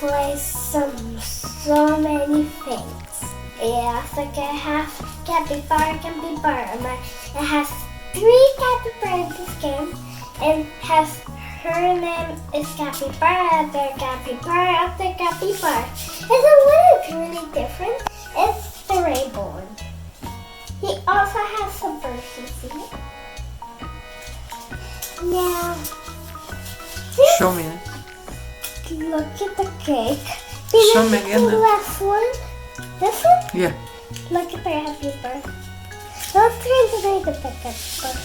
play so many things. Yeah, like I have capybara. It has 3 capybara in this game, and has her name is capybara, other capybara, other capybara. And the one is really different. It's the rainbow one. He also has some versions in it. Now, Show me. look at the cake. Show me again. The last one. This one? Yeah. Look at the happy bird. Let's try to make the picture.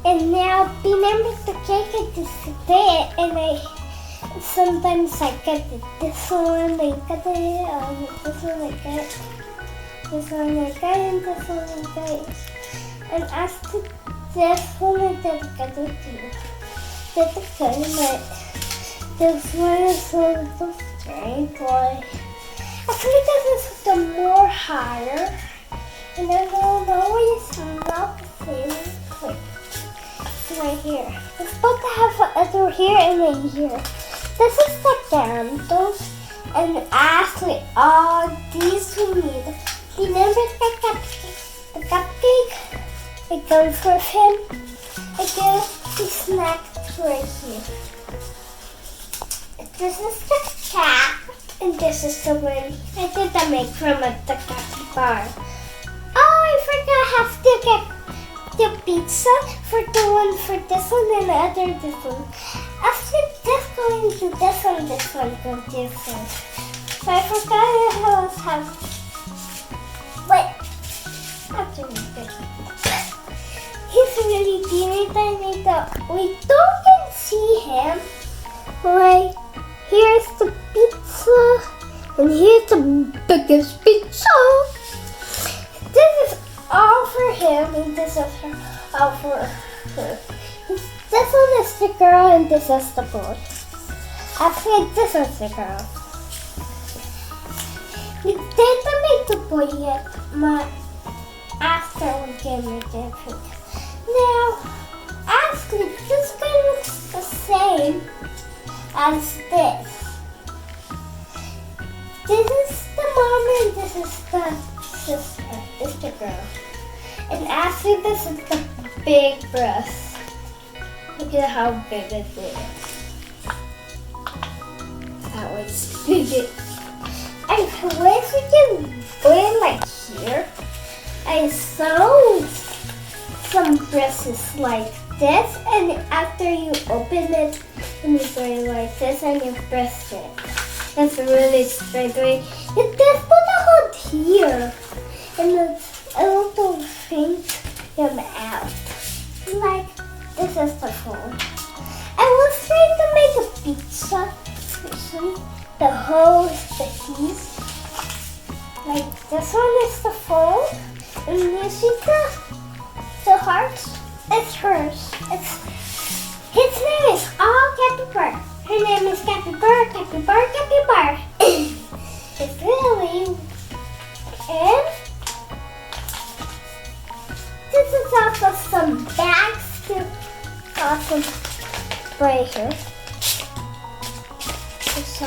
And now, remember the cake I just did, and sometimes I cut this one, I cut it, this one I cut, this one I cut, and this one I cut. And after this one I did cut it too. Did the cutting, but this one is a little strange, boy. Actually, this is the more higher, and I don't know it's not the same. Wait, it's right here. It's supposed to have other here and then here. This is the candles, and actually all these we need. Remember the cupcake? It goes with him. It goes the snacks right here. This is the cat, and this is the one I did the make from the capybara. Oh, I forgot I have to get the pizza for the one for this one and the other this one. After this going to this one go this one. So I forgot I was have. Wait, after this. He's really teeny tiny though. We don't can see him. Right. Here's the pizza, and here's the biggest pizza. This is all for him, and this is all for her. This one is the girl, and this is the boy. Actually, this is the girl. We didn't make the boy yet, but after we can make it. Now, actually, this guy looks the same as this. This is the mom and this is the sister. This is the girl. And actually this is the big breast. Look at how big it is. That one's big. I wish we can put it like here. I saw some breasts like this, and after you open it, and you go like this, and you press it. That's really straight away. It does put a hold here, and it's a little thing come out. Like this is the phone. I was trying to make a pizza. See, the hole is the keys. Like this one is the phone, and you see the hearts. It's hers. His name is all capybara. Her name is capybara. It's really. And this is also some bags to awesome right here. So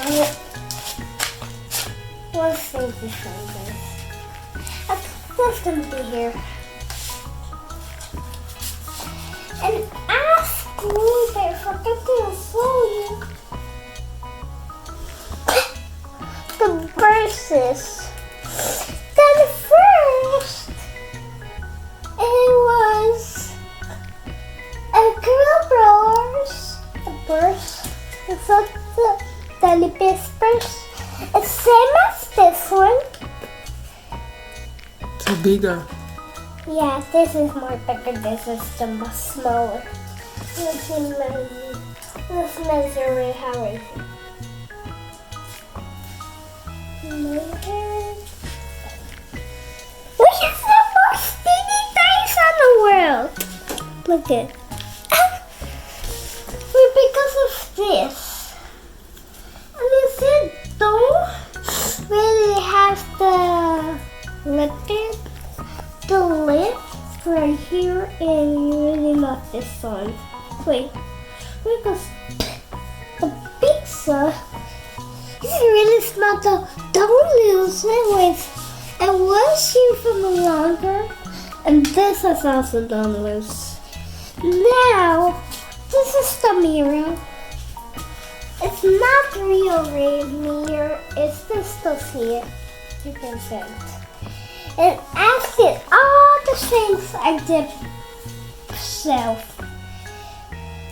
let's see this one. That's gonna be here. And ask me, I forgot to show you the verses. Then first, it was a girl purse. It's not the tiny purse. It's same as this one. So bigger. Yeah, this is more bigger. This is the much smaller. Let's measure it how is it. Look at the most teeny tiny on the world. Look at it. Because of this. And you see, don't really have the lip right here, and you really love this one. Wait, because the So it's really small, so don't lose it. It was here for the longer, and this is also done loose. Now, this is the mirror. It's not the real mirror, it's just to see it. You can see it. And I did all the things I did myself.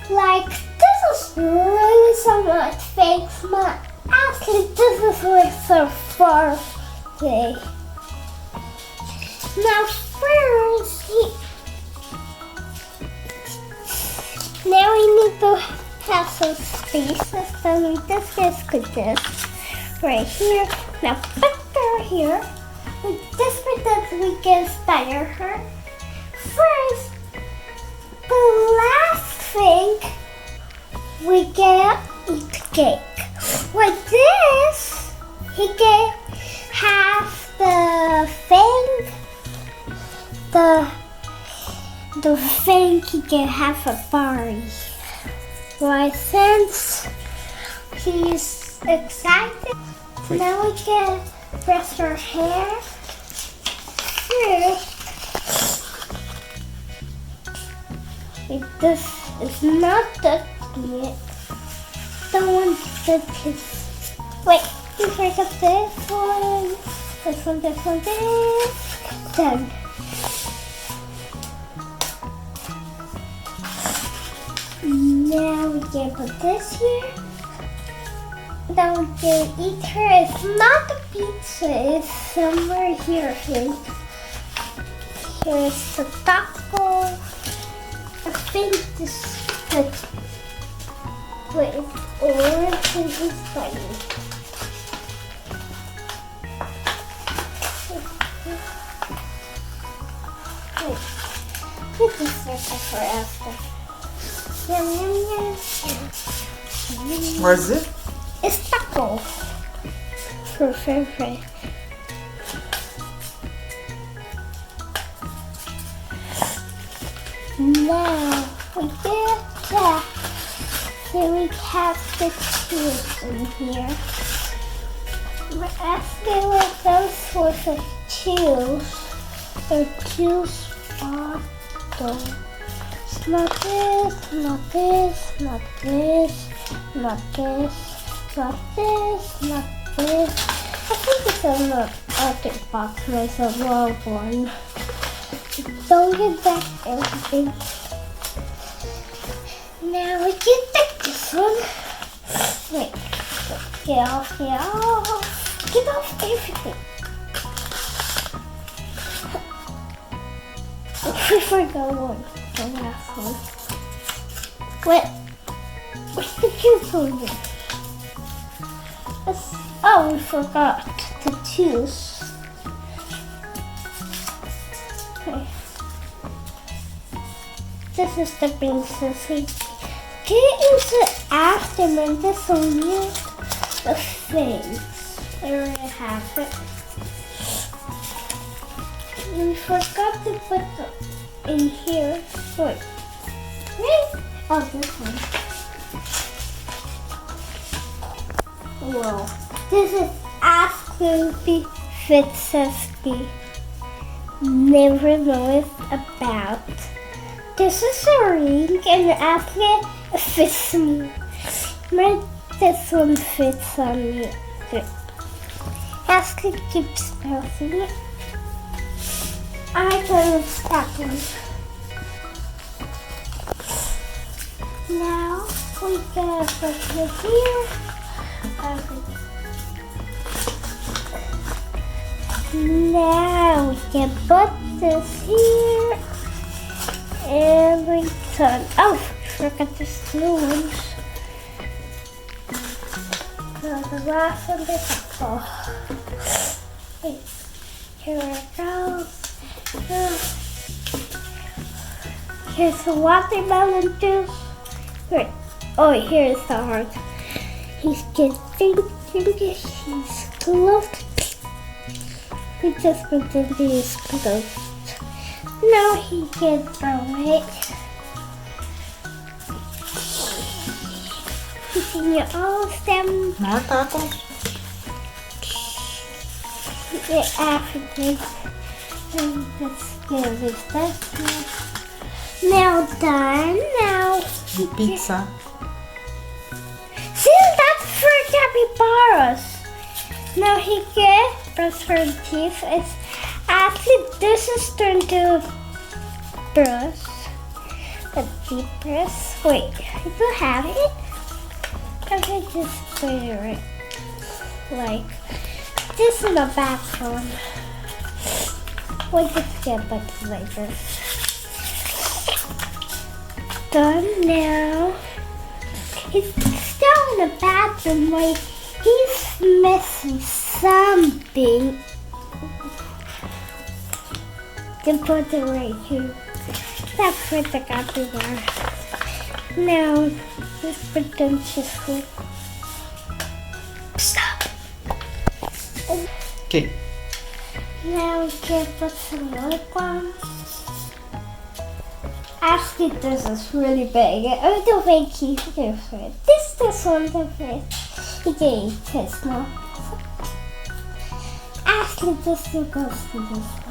Like, this is really so much fakes, but actually this is like so far away. Now first, now we need to have some spaces, so we just put this right here. Now put her here. With this that we can style her. First, the last thing, we can eat cake. With this, he can have the thing, the thing he can have a party. Right, since he's excited, so now we can press her hair. This is not the yet. Don't want the kiss. Wait, you forgot this one. This one, this one, this. Done. Now we can put this here. Now we can eat her. It's not the pizza, it's somewhere here, I think. Here's the taco. I think this is wait, orange and it's tiny. Wait, this is circle for after. Yum, yum, yum. What is it? It's taco. For favorite. Now we get that. Here we have the cheese in here. We're asking what those sorts of cheese or juice bottle. It's not this, not this, not this, not this, not this, not this. I think it's an other box, there's a long one. Don't get back everything. Now we can take this one. Wait, get off, get off. Get off everything. I forgot one, the last one. Wait, where's the juice on here? Oh, we forgot the juice. Okay. This is the princess. Can you use it after and this on you? The things. I already have it. We forgot to put them in here. Wait. Right? Oh, this one. Whoa. This is absolutely fantastic. Never know it about. This is a ring and actually it fits me. This one fits on me. Actually keeps bouncing it. I can stop one. Now we can put it here. Now we can put this here and we turn. Oh, I forgot the blue ones. Now the last one is wait, here it goes. Here's the watermelon juice. Wait, oh, here's the heart. He's getting he's closed. He just pretended he's closed. Now he can throw it. Continue all of them. More tacos. African. Let's give this now done. Now The pizza. see, that's for capybaras. Now he brush her teeth. It's actually this is turned to brush. A deep brush. Wait, you do have it? I can just clear it like this in the background. We'll just get back later. Done now. He's still in the bathroom. Like he's missing something. Then put it right here. That's for the capybara. Now let's pretend she's full. Stop. Okay. Now we can put some lip on. Actually, this is really big. I don't think he's different. This one different. He can eat his now. Actually, this still goes to this.